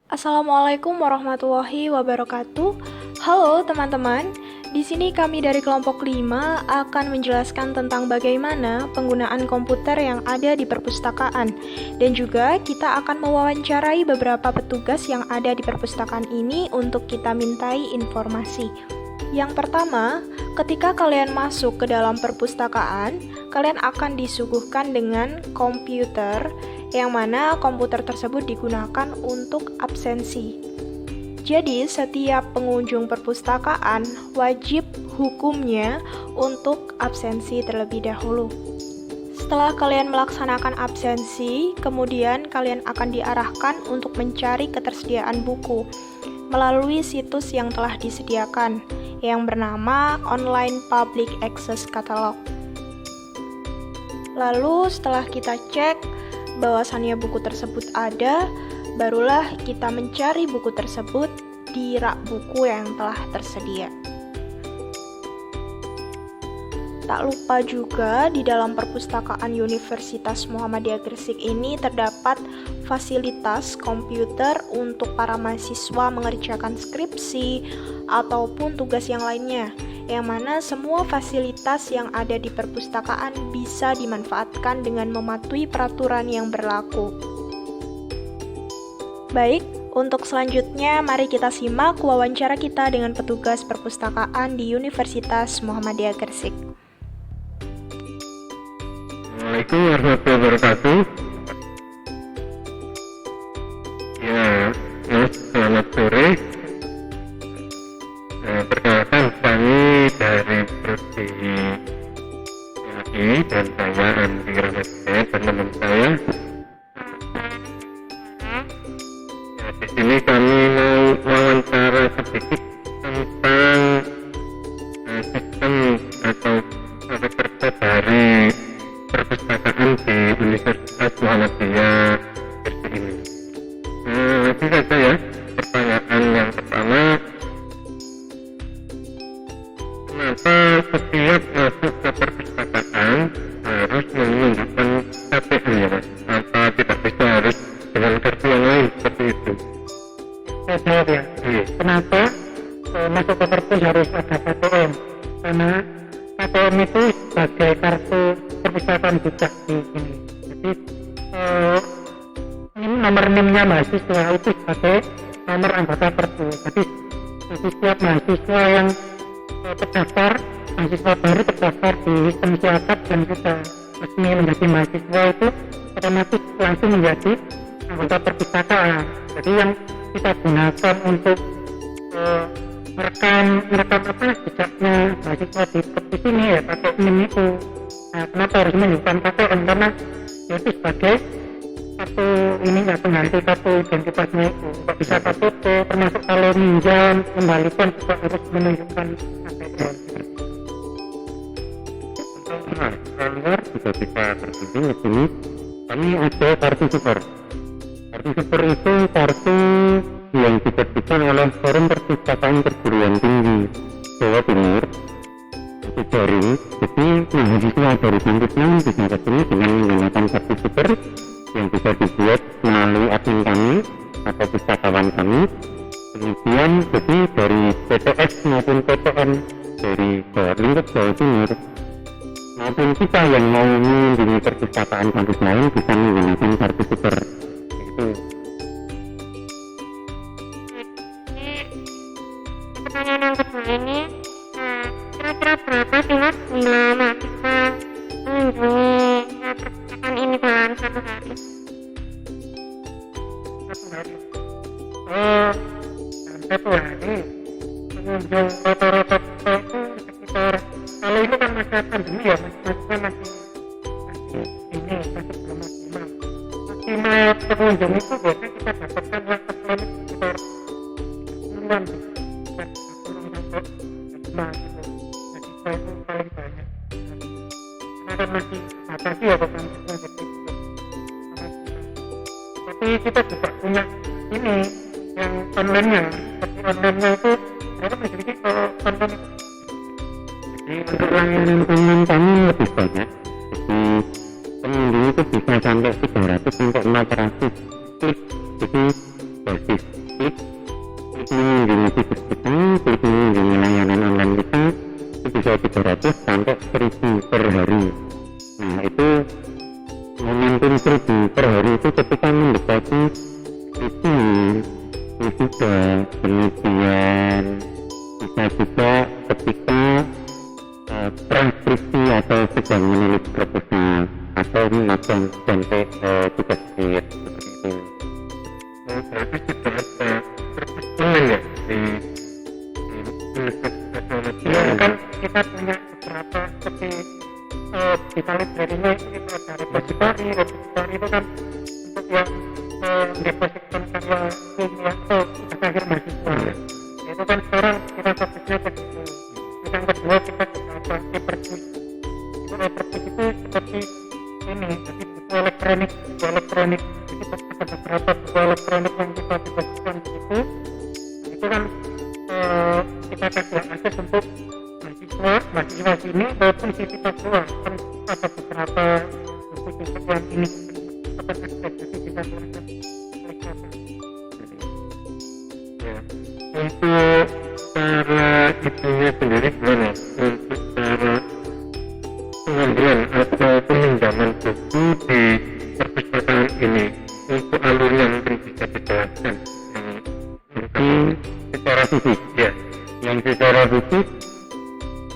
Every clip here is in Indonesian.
Assalamualaikum warahmatullahi wabarakatuh. Halo teman-teman, di sini kami dari kelompok 5 akan menjelaskan tentang bagaimana penggunaan komputer yang ada di perpustakaan. Dan juga kita akan mewawancarai beberapa petugas yang ada di perpustakaan ini untuk kita mintai informasi. Yang pertama, ketika kalian masuk ke dalam perpustakaan, kalian akan disuguhkan dengan komputer, yang mana komputer tersebut digunakan untuk absensi. Jadi, setiap pengunjung perpustakaan wajib hukumnya untuk absensi terlebih dahulu. Setelah kalian melaksanakan absensi, kemudian kalian akan diarahkan untuk mencari ketersediaan buku melalui situs yang telah disediakan, yang bernama Online Public Access Catalog. Lalu setelah kita cek bahwasannya buku tersebut ada, barulah kita mencari buku tersebut di rak buku yang telah tersedia. Tak lupa juga di dalam perpustakaan Universitas Muhammadiyah Gresik ini terdapat fasilitas komputer untuk para mahasiswa mengerjakan skripsi ataupun tugas yang lainnya, yang mana semua fasilitas yang ada di perpustakaan bisa dimanfaatkan dengan mematuhi peraturan yang berlaku. Baik, untuk selanjutnya mari kita simak wawancara kita dengan petugas perpustakaan di Universitas Muhammadiyah Gresik. Assalamualaikum warahmatullahi wabarakatuh. Selamat sore. Perkenalkan, kami dari Prodi AI dan saya Andi Rahmat dan teman saya. Di sini kami mau wawancara sedikit tentang sistem atau kerja dari perpustakaan di Universitas Muhammadiyah Gresik ini. Langsung saja ya, pertanyaan yang pertama, kenapa setiap masuk ke perpustakaan harus menunjukkan KPM ya Mas? Apa tidak bisa harus dengan kartu yang lain seperti itu? Saya jawab ya. Kenapa masuk ke perpus harus ada KPM? Karena KPM itu sebagai kartu perpustakaan jejak di sini. Jadi ini nomor NIM-nya mahasiswa itu sebagai nomor anggota perpus. Jadi setiap mahasiswa yang terdaftar, mahasiswa baru terdaftar di sistem siasat dan sudah resmi menjadi mahasiswa itu otomatis langsung menjadi anggota perpustakaan. Jadi yang kita gunakan untuk merekam jejaknya mahasiswa di perpus ini ya pakai NIM itu. Nah, kenapa harus menunjukkan KPM? Karena itu sebagai kartu ini ya, pengganti kartu identitasnya itu. Tidak bisa KTP, termasuk kalau minjam, kembalikan juga harus menunjukkan KPM. Nah, keluar juga bisa berkunjung ke sini. Kami ada kartu super. Kartu super itu kartu yang diterbitkan oleh Forum Perpustakaan Perguruan Tinggi Jawa Timur. Itu daring, jadi mahasiswa dari kampus lain bisa ke sini dengan menggunakan kartu super yang bisa dibuat melalui admin kami atau pustakawan kami. Kemudian jadi dari PTS maupun PTN dari lingkup Jawa Timur maupun kita yang mau mengunjungi perpustakaan kampus lain bisa menggunakan kartu super. Itu. Pertanyaan yang kedua ini, kira-kira berapa sih Mas jumlah mahasiswa mengunjungi perpustakaan ini dalam satu hari? Satu hari. Dalam satu hari pengunjung rata-rata itu sekitar, kalau ini kan masa pandemi ya, masih ini masih belum maksimal. Maksimal pengunjung itu biasanya kita dapatkan yang terlalu sekitar 10-an sampai 5 gitu. Jadi saya itu paling banyak. Karena kan masih batasi ya pembantunya, jadi tapi kita juga punya ini yang online-nya. Tapi online-nya itu mereka memiliki konten itu. Jadi untuk layanan online kami lebih banyak. Jadi pengunjung itu bisa sampai 300 sampai 400 klik. Jadi berbasis klik mengunjungi situs kita, klik mengunjungi layanan online kita, itu bisa 300 sampai 1000 per hari. Nah itu momentum 1000 per hari itu ketika mendekati wisuda, kemudian bisa juga ketika transkripsi atau sedang menulis proposal atau mengajukan contek tugas akhir seperti itu. Berarti sudah ada perpisahan ya di Universitas Teknologi. Ya kan kita punya beberapa seperti di library-nya itu ada repositori itu kan untuk yang mendepositkan karya ilmiah atau tugas akhir mahasiswa. Itu kan sekarang kita fokusnya ke situ. Yang kedua kita juga ada e-perpus. Itu e-perpus itu seperti ini, jadi buku elektronik. Jadi ada beberapa buku elektronik yang kita depositkan di situ. Nah, itu kan kita kasih akses untuk mahasiswa sini maupun siswa luar. Kan ada beberapa buku-buku yang ini dapat akses, jadi bisa belajar. Untuk cara itunya sendiri gimana? Untuk cara pengambilan atau peminjaman buku di perpustakaan ini, untuk alurnya mungkin bisa dijelaskan. Mungkin secara fisik ya. Yang secara fisik,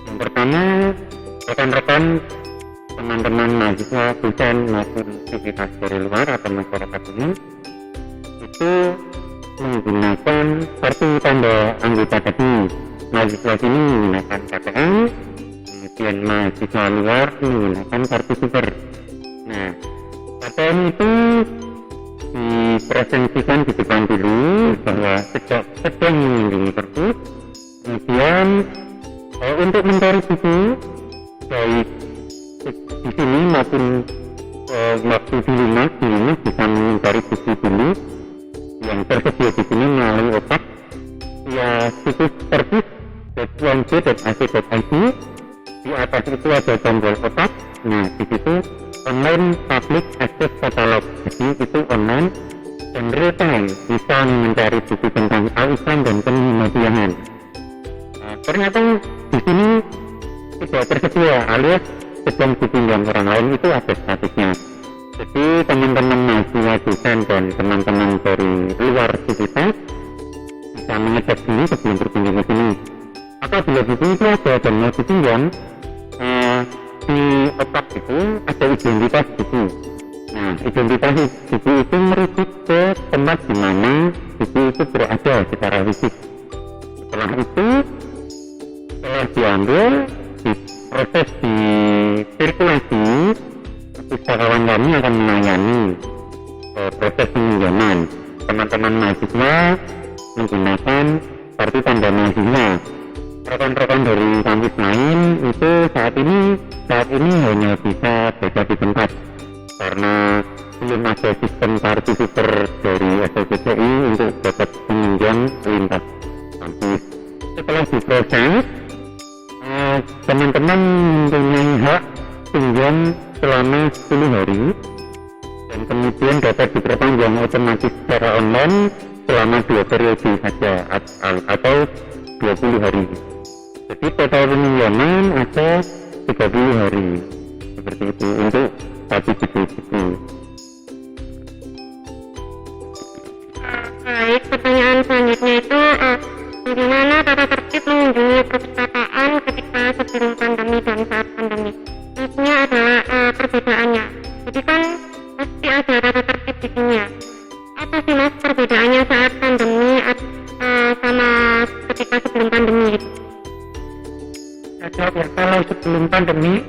yang pertama rekan-rekan teman-teman mahasiswa, dosen maupun aktivitas dari luar atau masyarakat umum itu menggunakan kartu tanda anggota tadi. Mahasiswa sini menggunakan KTM, kemudian mahasiswa luar menggunakan kartu super. Nah, KTM itu dipresentasikan di depan dulu bahwa sedang mengunjungi perpus. Kemudian untuk mencari buku baik di sini maupun waktu di rumah bisa mencari buku dulu yang tersedia di sini melalui otak ya situs perpus.umj.ac.id. Di atas itu ada tombol otak. Nah di situ online public access catalog, jadi itu online dan real time bisa mencari buku tentang Al-Islam dan kemuhammadiyaan. Nah, ternyata di sini tidak tersedia alias sedang dipinjam orang lain, itu ada statusnya. Jadi teman-teman mahasiswa, dosen dan teman-teman dari luar aktivitas bisa mengecek dulu sebelum berkunjung ke sini. Apabila buku itu ada dan mau dipinjam, di otak itu ada identitas buku. Nah, identitas buku itu merujuk ke tempat di mana buku itu berada secara fisik. Setelah itu, setelah diambil, diproses di sirkulasi, pustakawan kami akan melayani proses peminjaman. Teman-teman mahasiswa menggunakan kartu tanda mahasiswa. Rekan-rekan dari kampus lain itu saat ini hanya bisa baca di tempat karena belum ada sistem kartu super dari SLCCI untuk dapat meminjam lintas kampus. Setelah diproses, teman-teman mempunyai hak pinjam selama 10 hari dan kemudian dapat diperpanjang otomatis secara online selama 2 periode saja atau 20 hari. Jadi total peminjaman ada 30 hari seperti itu untuk satu buku. Baik, pertanyaan selanjutnya itu bagaimana tata tertib mengunjungi perpustakaan ketika sebelum pandemi dan saat pandemi? Maksudnya adalah perbedaannya. Jadi kan pasti ada tata tertib di sini ya. Apa sih mas perbedaannya saat pandemi sama ketika sebelum pandemi gitu? Ya, kalau sebelum pandemi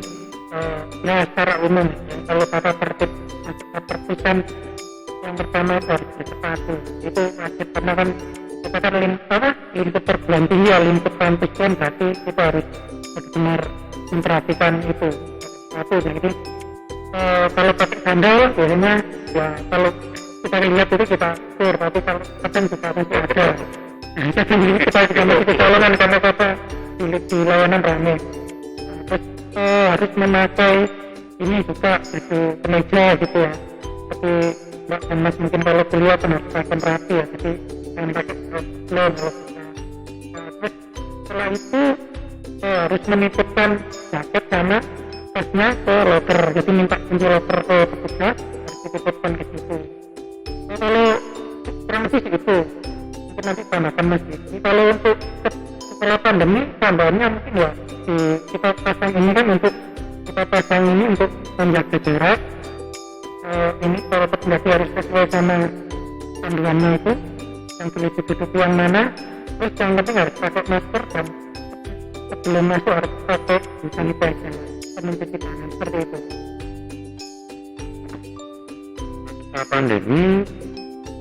ya secara umum ya, kalau tata tertib perpustakaan yang pertama itu harus ditepati, itu wajib karena kan kita kan lingkup perguruan tinggi ya, lingkup kampus kan berarti kita harus benar-benar memperhatikan itu satu. Jadi kalau pakai sandal biasanya ya kalau kita lihat itu kita atur, tapi kalau kadang juga masih ada. Nah, kita juga masih kecolongan karena kata di layanan rame. Terus harus memakai ini juga baju kemeja gitu ya, seperti Mbak dan Mas mungkin kalau kuliah kan harus pakai rapi ya, jadi jangan pakai flow kalau bisa. Terus setelah itu harus menitipkan jaket sama tasnya ke locker, jadi minta kunci locker ke petugas harus dititipkan ke situ. Kalau kurang lebih itu mungkin nanti tambahkan Mas. Jadi kalau untuk setelah pandemi tambahannya mungkin ya kita pasang ini kan untuk menjaga jarak. Ini kalau petugas harus sesuai sama panduannya itu yang boleh ditutupi yang mana, terus yang penting harus pakai masker dan sebelum masuk harus pakai hand sanitizer dan mencuci tangan, seperti itu. Masa pandemi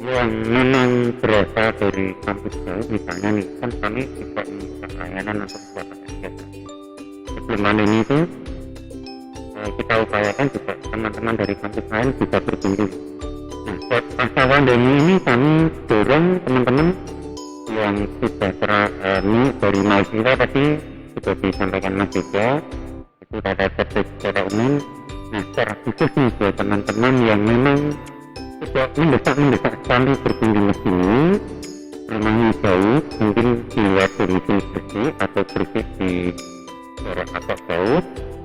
yang memang berasal dari kampus jauh, misalnya nih kan kami juga membuka layanan untuk beberapa kegiatan sebelum pandemi itu kita upayakan juga teman-teman dari kampus lain bisa berkunjung. Nah, pasca pandemi ini kami dorong teman-teman yang sudah dari mahasiswa tadi sudah disampaikan Mas juga, itu ada tertib secara umum. Nah, secara khusus nih buat teman-teman yang memang tidak mendesak sekali berkunjung ke sini, rumahnya jauh, mungkin di luar domisili bersih atau bersih di jarak agak jauh,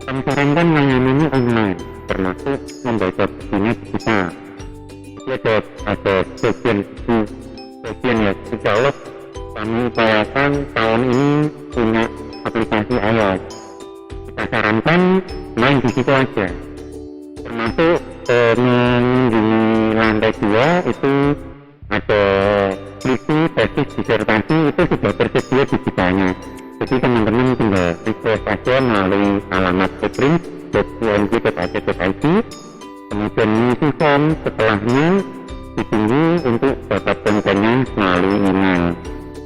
kami sarankan layanannya online, termasuk membaca bukunya digital. Jadi ada bagian ya, insya Allah kami upayakan tahun ini punya aplikasi iOS. Kita sarankan main di situ aja, termasuk di lantai 2 itu ada skripsi tesis disertasi itu sudah tersedia digitalnya. Jadi teman-teman tinggal request aja melalui alamat keprim.unj.ac.id, kemudian mengisi form, setelahnya ditunggu untuk dapat kontennya melalui email.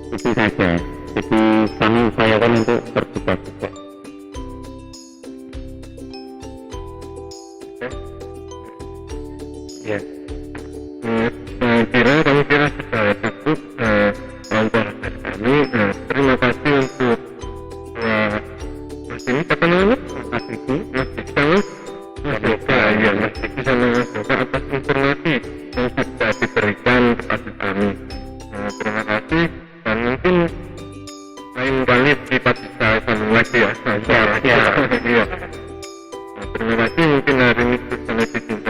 Itu saja. Jadi kami upayakan untuk terbuka juga. Ya, kami kira sudah cukup wawancara dari kami. Terima kasih untuk Mas ini, apa namanya? Mas Diki, Mas Dika, Mas Yoga, ya Mas Diki sama Mas Yoga atas informasi yang sudah diberikan kepada kami. Terima kasih, dan mungkin lain kali kita bisa sambung lagi ya. Iya. Terima kasih, mungkin hari ini sampai di sini.